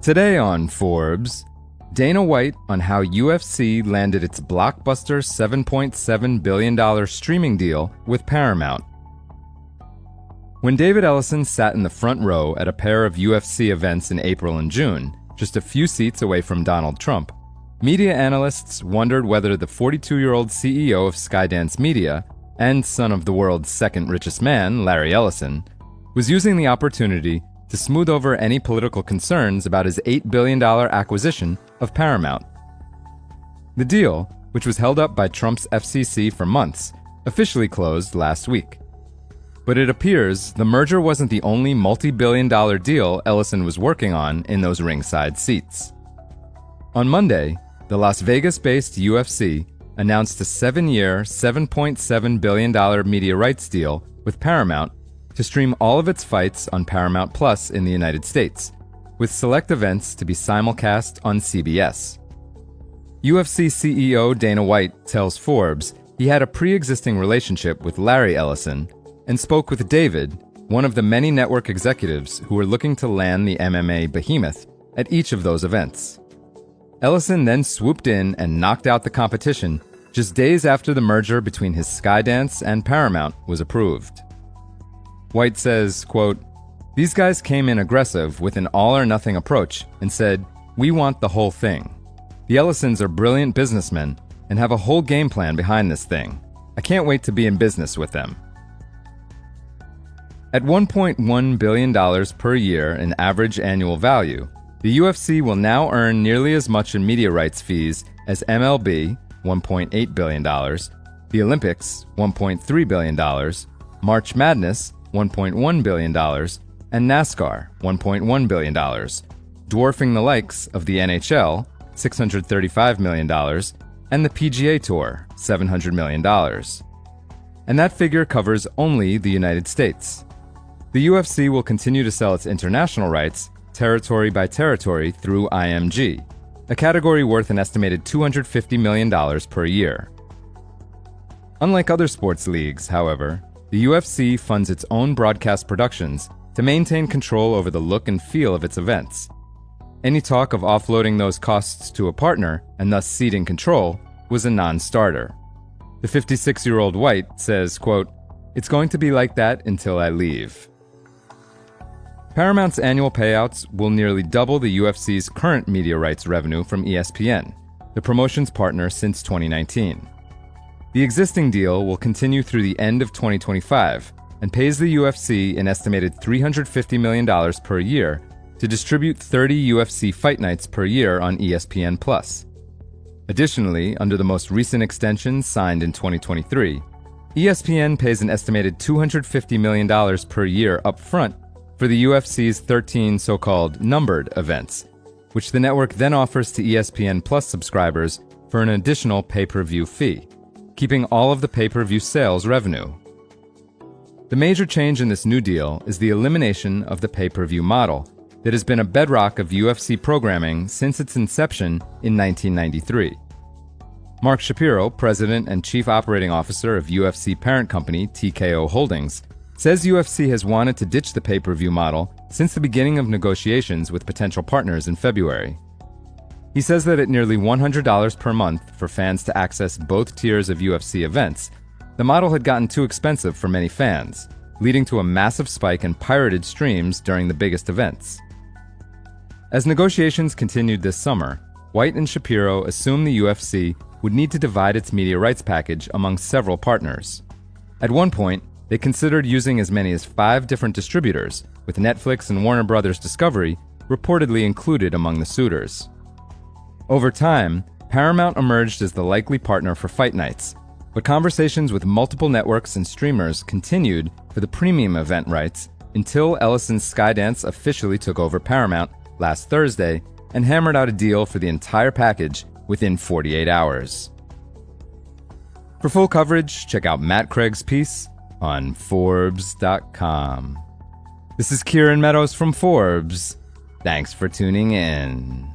Today on Forbes, Dana White on how UFC landed its blockbuster $7.7 billion streaming deal with Paramount. When David Ellison sat in the front row at a pair of UFC events in April and June, just a few seats away from Donald Trump, media analysts wondered whether the 42-year-old CEO of Skydance Media and son of the world's second richest man, Larry Ellison, was using the opportunity to smooth over any political concerns about his $8 billion acquisition of Paramount. The deal, which was held up by Trump's FCC for months, officially closed last week. But it appears the merger wasn't the only multi-billion-dollar deal Ellison was working on in those ringside seats. On Monday, the Las Vegas-based UFC announced a 7-year, $7.7 billion media rights deal with Paramount to stream all of its fights on Paramount Plus in the United States, with select events to be simulcast on CBS. UFC CEO Dana White tells Forbes he had a pre-existing relationship with Larry Ellison and spoke with David, one of the many network executives who were looking to land the MMA behemoth at each of those events. Ellison then swooped in and knocked out the competition just days after the merger between his Skydance and Paramount was approved. White says, quote, "These guys came in aggressive with an all-or-nothing approach and said, 'We want the whole thing.' The Ellisons are brilliant businessmen and have a whole game plan behind this thing. I can't wait to be in business with them." At $1.1 billion per year in average annual value, the UFC will now earn nearly as much in media rights fees as MLB, $1.8 billion, the Olympics, $1.3 billion, March Madness, $1.1 billion, and NASCAR, $1.1 billion, dwarfing the likes of the NHL, $635 million, and the PGA Tour, $700 million. And that figure covers only the United States. The UFC will continue to sell its international rights territory by territory through IMG, a category worth an estimated $250 million per year. Unlike other sports leagues, however, the UFC funds its own broadcast productions to maintain control over the look and feel of its events. Any talk of offloading those costs to a partner and thus ceding control was a non-starter. The 56-year-old White says, quote, "It's going to be like that until I leave." Paramount's annual payouts will nearly double the UFC's current media rights revenue from ESPN, the promotion's partner since 2019. The existing deal will continue through the end of 2025 and pays the UFC an estimated $350 million per year to distribute 30 UFC fight nights per year on ESPN+. Additionally, under the most recent extension signed in 2023, ESPN pays an estimated $250 million per year upfront for the UFC's 13 so-called numbered events, which the network then offers to ESPN Plus subscribers for an additional pay-per-view fee, keeping all of the pay-per-view sales revenue. The major change in this new deal is the elimination of the pay-per-view model that has been a bedrock of UFC programming since its inception in 1993. Mark Shapiro, president and chief operating officer of UFC parent company TKO Holdings, says UFC has wanted to ditch the pay-per-view model since the beginning of negotiations with potential partners in February. He says that at nearly $100 per month for fans to access both tiers of UFC events, the model had gotten too expensive for many fans, leading to a massive spike in pirated streams during the biggest events. As negotiations continued this summer, White and Shapiro assumed the UFC would need to divide its media rights package among several partners. At one point, they considered using as many as 5 different distributors, with Netflix and Warner Bros. Discovery reportedly included among the suitors. Over time, Paramount emerged as the likely partner for fight nights, but conversations with multiple networks and streamers continued for the premium event rights until Ellison's Skydance officially took over Paramount last Thursday and hammered out a deal for the entire package within 48 hours. For full coverage, check out Matt Craig's piece on Forbes.com. This is Kieran Meadows from Forbes. Thanks for tuning in.